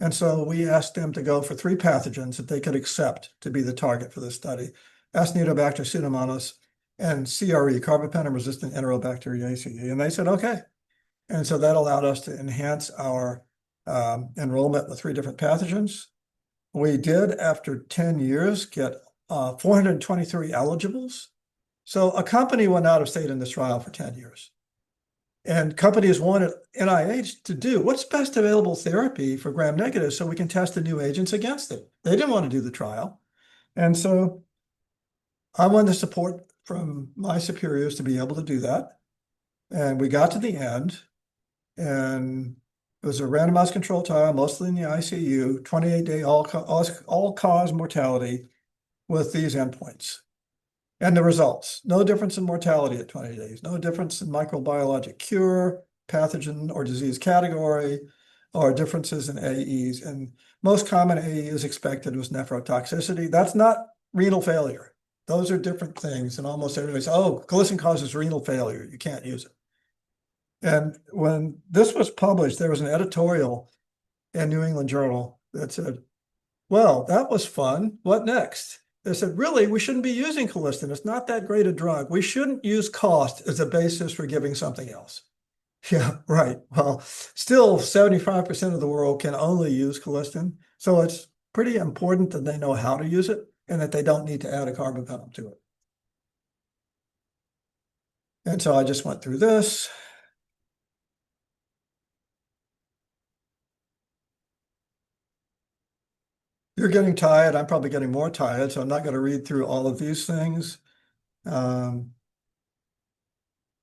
And so we asked them to go for 3 pathogens that they could accept to be the target for this study: Acinetobacter pseudomonas and CRE, carbapenem-resistant Enterobacteriaceae. And they said, okay. And so that allowed us to enhance our enrollment with 3 different pathogens. We did, after 10 years, get 423 eligibles. So a company went out of state in this trial for 10 years. And companies wanted NIH to do what's best available therapy for gram-negative so we can test the new agents against it. They didn't want to do the trial. And so I wanted the support from my superiors to be able to do that. And we got to the end, and it was a randomized controlled trial, mostly in the ICU, 28-day all-cause mortality with these endpoints. And the results: no difference in mortality at 20 days, no difference in microbiologic cure, pathogen or disease category, or differences in AEs. And most common AE as expected was nephrotoxicity. That's not renal failure. Those are different things. And almost everybody says, oh, colistin causes renal failure, you can't use it. And when this was published, there was an editorial in New England Journal that said, well, that was fun. What next? They said, really, we shouldn't be using colistin. It's not that great a drug. We shouldn't use cost as a basis for giving something else. Yeah, right. Well, still 75% of the world can only use colistin. So it's pretty important that they know how to use it and that they don't need to add a carbapenem to it. And so I just went through this. You're getting tired. I'm probably getting more tired, so I'm not going to read through all of these things. It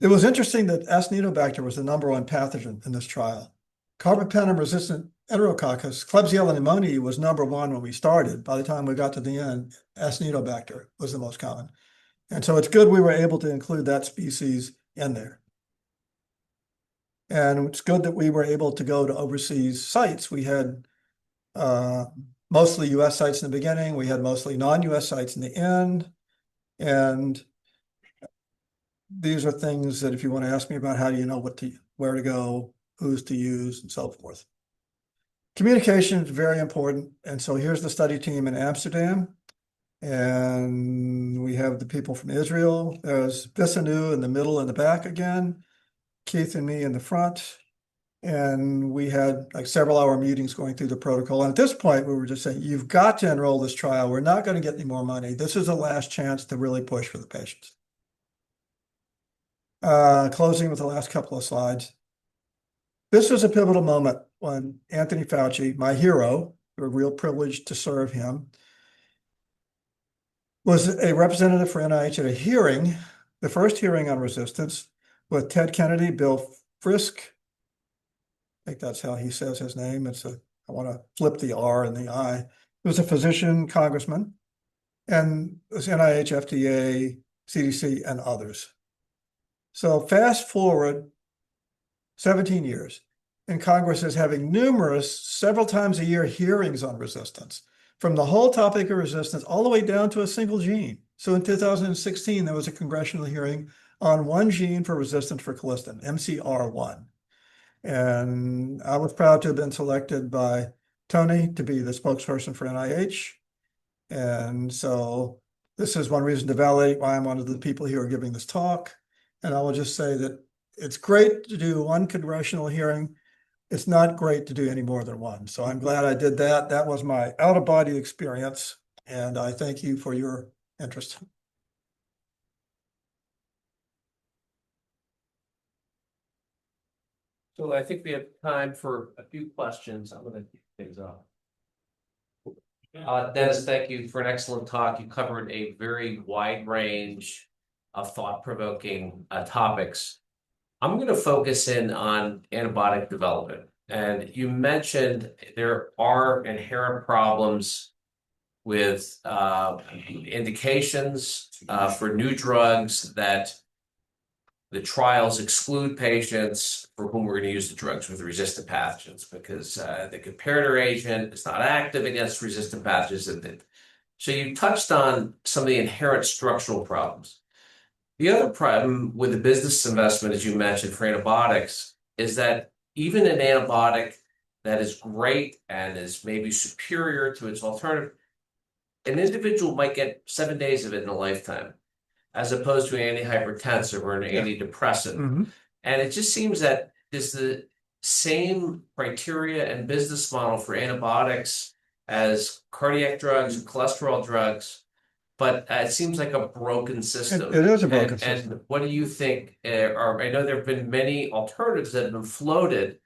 was interesting that Acinetobacter was the #1 pathogen in this trial. Carbapenem-resistant Enterococcus, Klebsiella pneumoniae, was #1 when we started. By the time we got to the end, Acinetobacter was the most common. And so it's good we were able to include that species in there. And it's good that we were able to go to overseas sites. We had mostly US sites in the beginning. We had mostly non-US sites in the end. And these are things that if you want to ask me about how do you know where to go, who's to use, and so forth. Communication is very important. And so here's the study team in Amsterdam. And we have the people from Israel. There's Vissanu in the middle and the back again, Keith and me in the front. And we had like several hour meetings going through the protocol. And at this point, we were just saying, you've got to enroll this trial. We're not going to get any more money. This is the last chance to really push for the patients. Closing with the last couple of slides. This was a pivotal moment when Anthony Fauci, my hero, a real privilege to serve him, was a representative for NIH at a hearing, the first hearing on resistance, with Ted Kennedy, Bill Frisk. I think that's how he says his name. I want to flip the R and the I. He was a physician, congressman, and it was NIH, FDA, CDC, and others. So fast forward 17 years, and Congress is having numerous, several times a year, hearings on resistance, from the whole topic of resistance all the way down to a single gene. So in 2016, there was a congressional hearing on one gene for resistance for colistin, MCR1. And I was proud to have been selected by Tony to be the spokesperson for NIH. And so this is one reason to validate why I'm one of the people here giving this talk. And I will just say that it's great to do one congressional hearing. It's not great to do any more than one. So I'm glad I did that. That was my out-of-body experience. And I thank you for your interest. So I think we have time for a few questions. I'm going to kick things off. Dennis, thank you for an excellent talk. You covered a very wide range of thought-provoking topics. I'm going to focus in on antibiotic development. And you mentioned there are inherent problems with indications for new drugs that the trials exclude patients for whom we're going to use the drugs with resistant pathogens because the comparator agent is not active against resistant pathogens. So you touched on some of the inherent structural problems. The other problem with the business investment, as you mentioned, for antibiotics is that even an antibiotic that is great and is maybe superior to its alternative, an individual might get 7 days of it in a lifetime, as opposed to an antihypertensive or an antidepressant. Mm-hmm. And it just seems that there's the same criteria and business model for antibiotics as cardiac drugs and cholesterol drugs, but it seems like a broken system. It is a broken system. And what do you think? I know there have been many alternatives that have been floated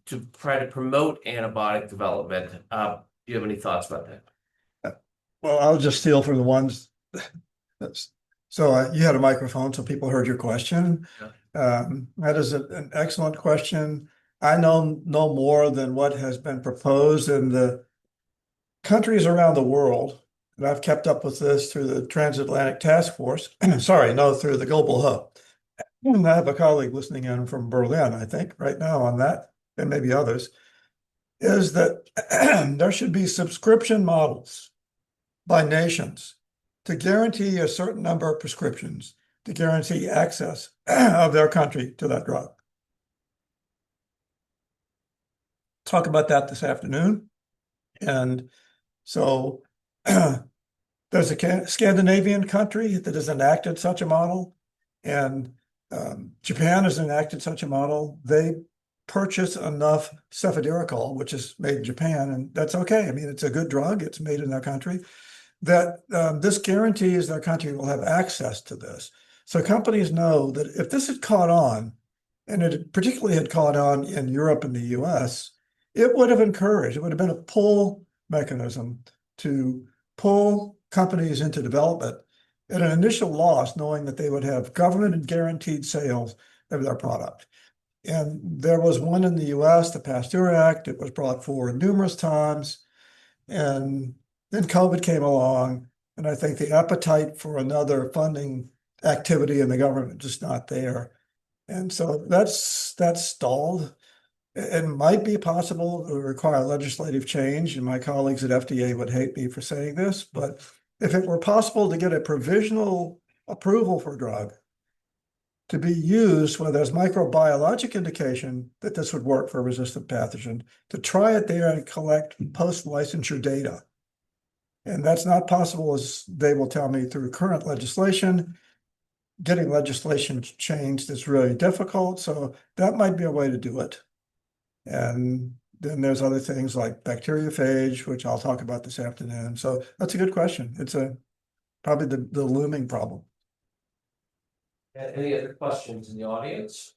to try to promote antibiotic development. Do you have any thoughts about that? Well, I'll just steal from the ones. So you had a microphone, so people heard your question. Yeah. That is an excellent question. I know no more than what has been proposed in the countries around the world. And I've kept up with this through the Transatlantic Task Force. Through the Global Hub. And I have a colleague listening in from Berlin, I think, right now on that, and maybe others, is that there should be subscription models by nations to guarantee a certain number of prescriptions to guarantee access of their country to that drug. Talk about that this afternoon. And so there's a Scandinavian country that has enacted such a model, and Japan has enacted such a model. They purchase enough cefiderocol, which is made in Japan, and that's okay. I mean, it's a good drug. It's made in their country. That this guarantees their country will have access to this. So companies know that if this had caught on, and it particularly had caught on in Europe and the US, it would have encouraged, it would have been a pull mechanism to pull companies into development at an initial loss, knowing that they would have government and guaranteed sales of their product. And there was one in the US, the Pasteur Act. It was brought forward numerous times. And then COVID came along, and I think the appetite for another funding activity in the government just not there. And so that's stalled. It might be possible to require legislative change, and my colleagues at FDA would hate me for saying this, but if it were possible to get a provisional approval for a drug to be used where there's microbiologic indication that this would work for a resistant pathogen, to try it there and collect post-licensure data. And that's not possible, as they will tell me, through current legislation. Getting legislation changed is really difficult, so that might be a way to do it. And then there's other things like bacteriophage, which I'll talk about this afternoon. So that's a good question. It's probably the looming problem. Any other questions in the audience?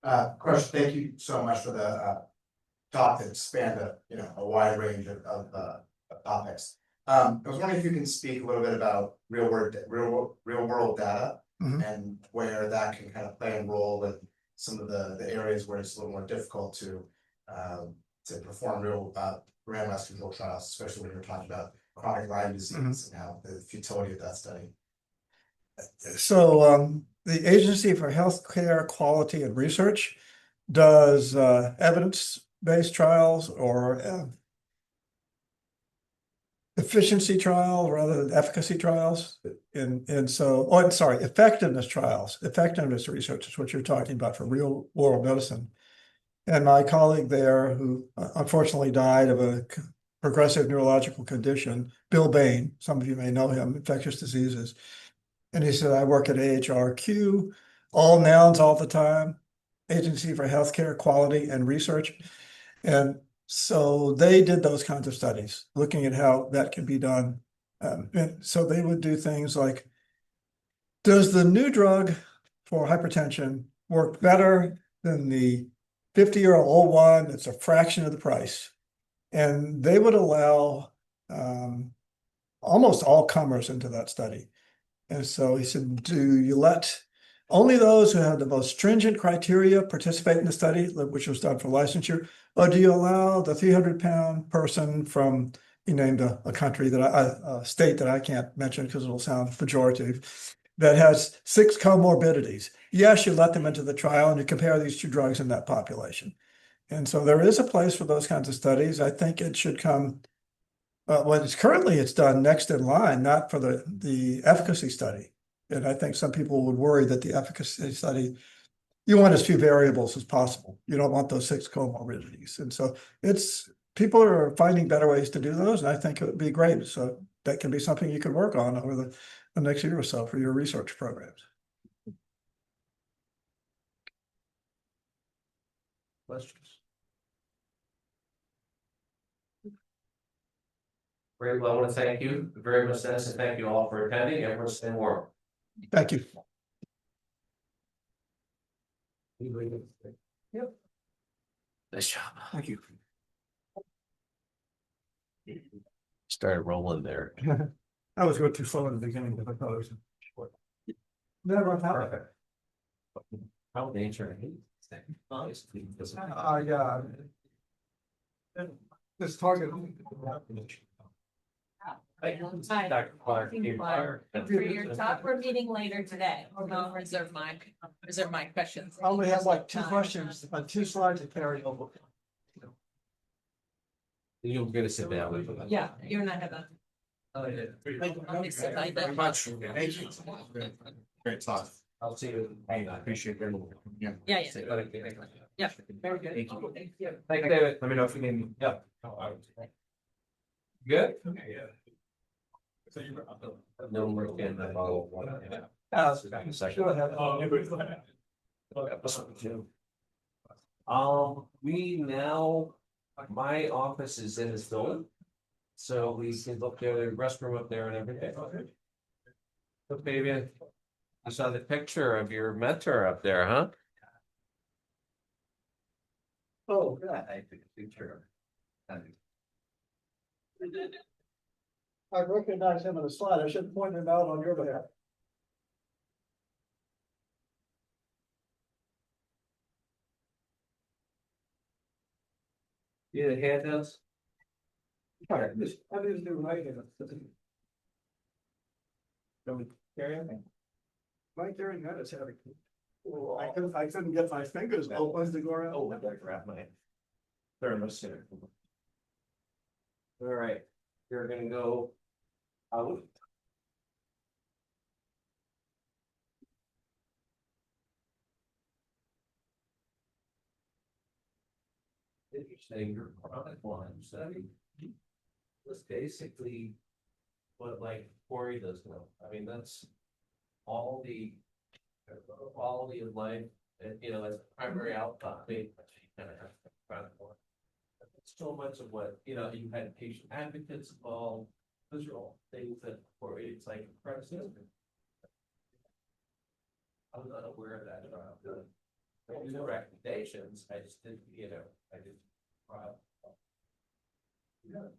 Of course, thank you so much for the talk that spanned a wide range of topics. I was wondering if you can speak a little bit about real world data Mhm. and where that can kind of play a role in some of the areas where it's a little more difficult to perform real randomized control trials, especially when you're talking about chronic Lyme disease and how the futility of that study. So the Agency for Healthcare Quality and Research does evidence-based trials or efficiency trials rather than efficacy trials. And so, oh, I'm sorry, effectiveness trials. Effectiveness research is what you're talking about for real world medicine. And my colleague there, who unfortunately died of a progressive neurological condition, Bill Bain, some of you may know him, infectious diseases. And he said, I work at AHRQ, all nouns all the time, Agency for Healthcare Quality and Research. And so they did those kinds of studies, looking at how that can be done. And so they would do things like, does the new drug for hypertension work better than the 50-year-old one that's a fraction of the price? And they would allow almost all comers into that study. And so he said, do you let only those who have the most stringent criteria participate in the study, which was done for licensure, or do you allow the 300-pound person from, he named a country that a state that I can't mention because it'll sound pejorative, that has 6 comorbidities. Yes, you let them into the trial and you compare these 2 drugs in that population. And so there is a place for those kinds of studies. I think it should come, well, it's done next in line, not for the efficacy study. And I think some people would worry that the efficacy study, you want as few variables as possible. You don't want those 6 comorbidities. And so people are finding better ways to do those, and I think it would be great. So that can be something you can work on over the next year or so for your research programs. Questions? Great. Well, I want to thank you very much, Dennis, and thank you all for attending. Everyone stay warm. Thank you. Yep. Nice job. Thank you. Started rolling there. I was going too slow in the beginning, but I thought it was short. Never happened. Perfect. How nature. This target. Hi. Dr. Clark. For your talk, we're meeting later today. I'll reserve my questions. I only have like 2 questions, 2 slides to carry over. You're gonna sit down with them. Yeah, you're not gonna. Thank you very much. Thank you. Great talk. I'll see you. I appreciate it. Yeah. Yeah, yeah. Very good. Thank you. Thanks, David. Let me know if you need. Yeah. Good? No more in the bottle. We now, my office is in this building. So we can look at the restroom up there and everything. So baby, I saw the picture of your mentor up there, huh? Oh, good. I took a picture of it. I recognize him in the slide. I should point him out on your behalf. Yeah, the handouts. I didn't do right here. Don't we carry anything? Mike, carrying that is heavy. I couldn't get my fingers open to go around. Oh, I better grab my thermos here. All right, you're gonna go out. Interesting, your chronic Lyme study was basically what like Corey does now. I mean, that's all the quality of life, and you know, as a primary outcome, I mean, you kind of have to chronic Lyme. So much of what, you know, you had patient advocates involved, those are all things that Corey, it's like precedent. I was unaware of that trial. There were recommendations, I just didn't, you know, I didn't. Trial. Yeah.